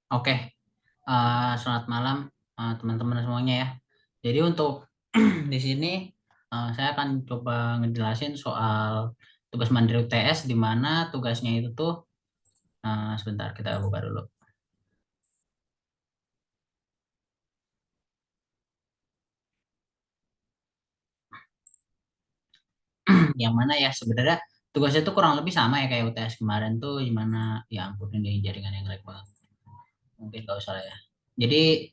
Oke, selamat malam teman-teman semuanya ya. Jadi untuk di sini saya akan coba ngejelasin soal tugas mandiri UTS di mana tugasnya itu tuh sebentar kita buka dulu. Yang mana ya sebenarnya tugasnya itu kurang lebih sama ya kayak UTS kemarin tuh gimana ya ampun ini jaringan yang jelek banget. Mungkin gak usah lah ya. Jadi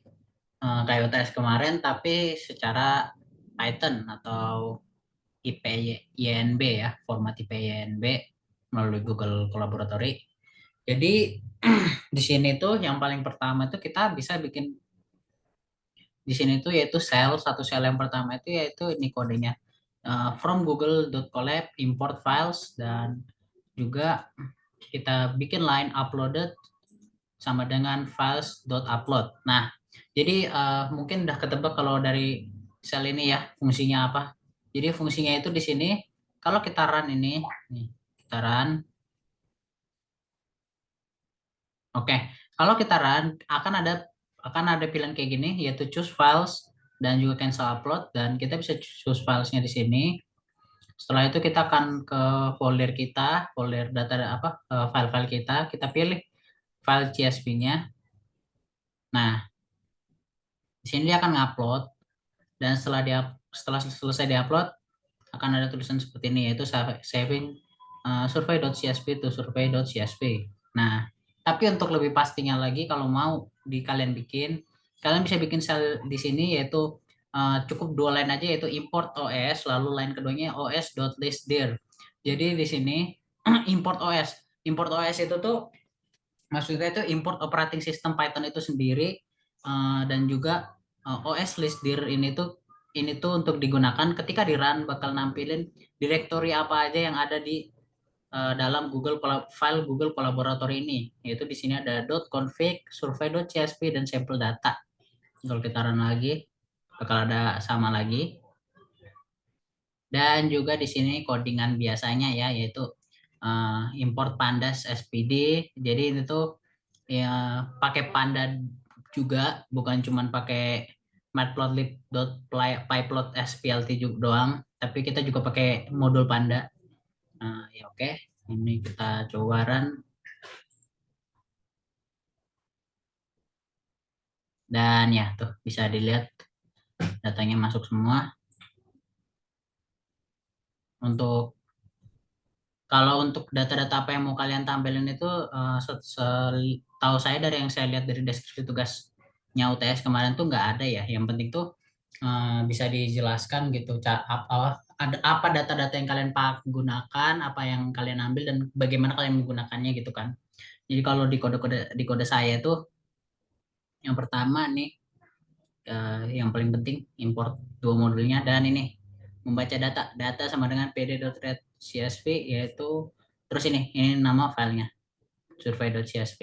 kayak UTS kemarin tapi secara Python atau IPYNB ya, format IPYNB melalui Google Collaboratory. Jadi di sini tuh yang paling pertama tuh kita bisa bikin di sini tuh yaitu satu sel yang pertama itu yaitu ini kodenya from google.colab import files dan juga kita bikin line uploaded sama dengan files.upload. Nah, jadi mungkin udah ketebak kalau dari sel ini ya fungsinya apa. Jadi fungsinya itu di sini kalau kita run ini, nih, kita run. Oke, kalau kita run akan ada pilihan kayak gini yaitu choose files dan juga cancel upload dan kita bisa choose filesnya di sini. Setelah itu kita akan ke folder kita, folder data apa file-file kita pilih file CSV-nya. Nah, di sini dia akan ngupload dan setelah selesai diupload akan ada tulisan seperti ini yaitu saving survey.csv to survey.csv. Nah, tapi untuk lebih pastinya lagi kalau mau kalian bikin, kalian bisa bikin sel di sini yaitu cukup dua line aja yaitu import OS lalu line keduanya os.listdir. Jadi di sini import OS. Import OS itu tuh maksudnya itu import operating system Python itu sendiri dan juga OS listdir ini tuh untuk digunakan ketika di run bakal nampilin direktori apa aja yang ada di dalam file Google Collaboratory ini. Yaitu di sini ada .config, survey.csv dan sampel data. Kalau kita run lagi bakal ada sama lagi. Dan juga di sini codingan biasanya ya yaitu import pandas SPD. Jadi itu tuh ya pakai panda juga bukan cuman pakai matplotlib.pyplot splt juga doang, tapi kita juga pakai modul panda. Ya oke, ini kita coba run dan ya tuh bisa dilihat datanya masuk semua. Untuk kalau untuk data-data apa yang mau kalian tampilin itu tahu saya dari yang saya lihat dari deskripsi tugasnya UTS kemarin tuh nggak ada ya. Yang penting tuh bisa dijelaskan gitu ada apa data-data yang kalian gunakan, apa yang kalian ambil dan bagaimana kalian menggunakannya gitu kan. Jadi kalau di kode saya tuh yang pertama nih yang paling penting import dua modulnya dan ini membaca data sama dengan pd.read.csv yaitu terus ini nama filenya survey.csv.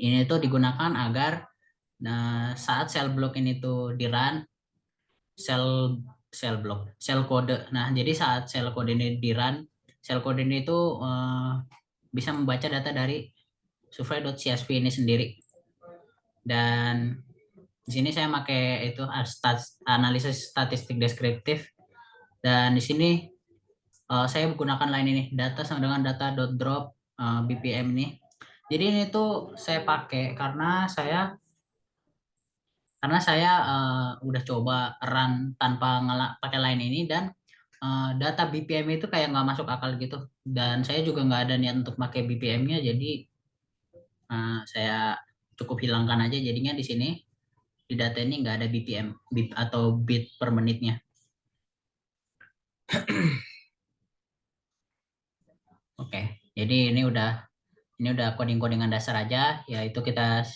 Ini tuh digunakan agar saat sel block ini tuh di run sel sel kode. Nah, jadi saat sel kode ini di run, sel kode ini tuh bisa membaca data dari survey.csv ini sendiri. Dan di sini saya pakai itu analisis statistik deskriptif dan di sini saya menggunakan line ini data sama dengan data.drop BPM ini. Jadi ini tuh saya pakai karena saya udah coba run tanpa pakai line ini dan data BPM itu kayak nggak masuk akal gitu dan saya juga nggak ada niat untuk pakai BPM-nya jadi saya cukup hilangkan aja jadinya di sini di data ini nggak ada BPM bit atau bit per menitnya. Oke, jadi ini udah coding-codingan dasar aja, yaitu kita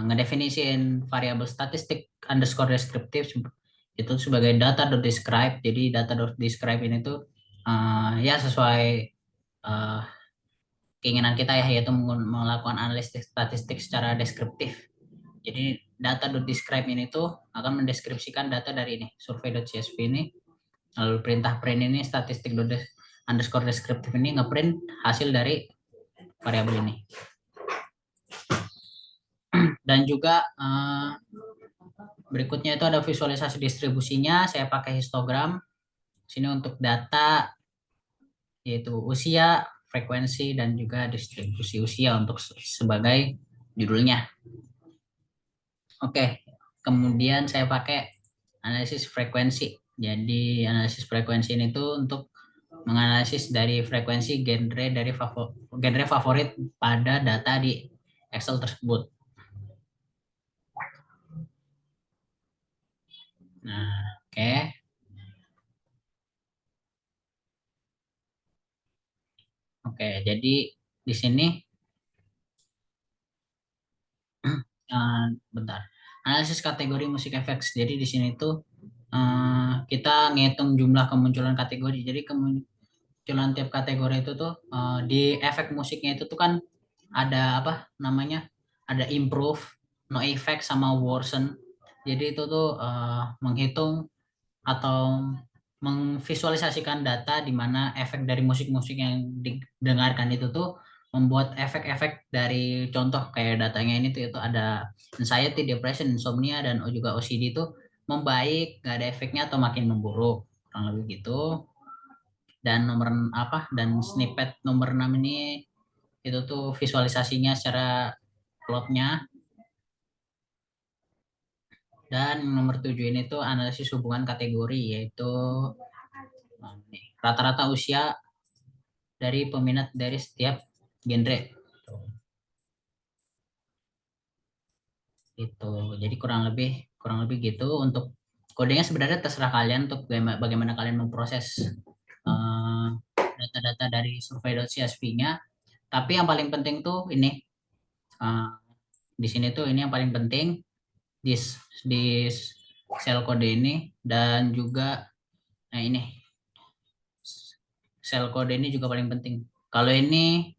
ngedefinisiin variabel statistik underscore deskriptif itu sebagai data.describe. Jadi data.describe ini tuh ya sesuai uh, keinginan kita ya, yaitu melakukan analisis statistik secara deskriptif. Jadi data.describe ini tuh akan mendeskripsikan data dari ini survey.csv ini. Lalu perintah print ini statistik underscore deskriptif ini ngeprint hasil dari variabel ini. Dan juga berikutnya itu ada visualisasi distribusinya. Saya pakai histogram. Sini untuk data yaitu usia, frekuensi, dan juga distribusi usia untuk sebagai judulnya. Oke, kemudian saya pakai analisis frekuensi. Jadi analisis frekuensi ini tuh untuk menganalisis dari frekuensi genre favorit pada data di Excel tersebut. Nah, oke. Oke, jadi di sini bentar. Analisis kategori musik effects. Jadi di sini tuh kita ngitung jumlah kemunculan kategori. Jadi kemunculan tiap kategori itu tuh di efek musiknya itu tuh kan ada apa namanya? Ada improve, no effect sama worsen. Jadi itu tuh menghitung atau memvisualisasikan data di mana efek dari musik-musik yang didengarkan itu tuh membuat efek-efek dari contoh kayak datanya ini tuh itu ada anxiety, depression, insomnia dan juga OCD itu membaik, nggak ada efeknya atau makin memburuk kurang lebih gitu. Dan nomor apa dan snippet nomor 6 ini itu tuh visualisasinya secara plotnya. Dan nomor 7 ini tuh analisis hubungan kategori yaitu rata-rata usia dari peminat dari setiap genre itu. Jadi kurang lebih gitu untuk kodenya sebenarnya terserah kalian untuk bagaimana kalian memproses eh, data-data dari survei.csv-nya. Tapi yang paling penting tuh ini eh, di sini tuh ini yang paling penting di di sel kode ini dan juga nah ini sel kode ini juga paling penting. Kalau ini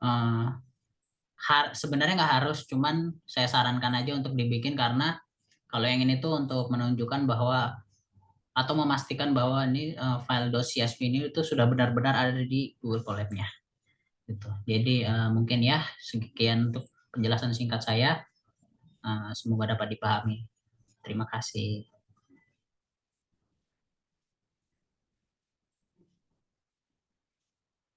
eh, sebenarnya nggak harus, cuman saya sarankan aja untuk dibikin karena kalau yang ini tuh untuk menunjukkan bahwa atau memastikan bahwa ini file .csv ini itu sudah benar-benar ada di Google Colab-nya gitu. Jadi mungkin ya sekian untuk penjelasan singkat saya. Semoga dapat dipahami. Terima kasih.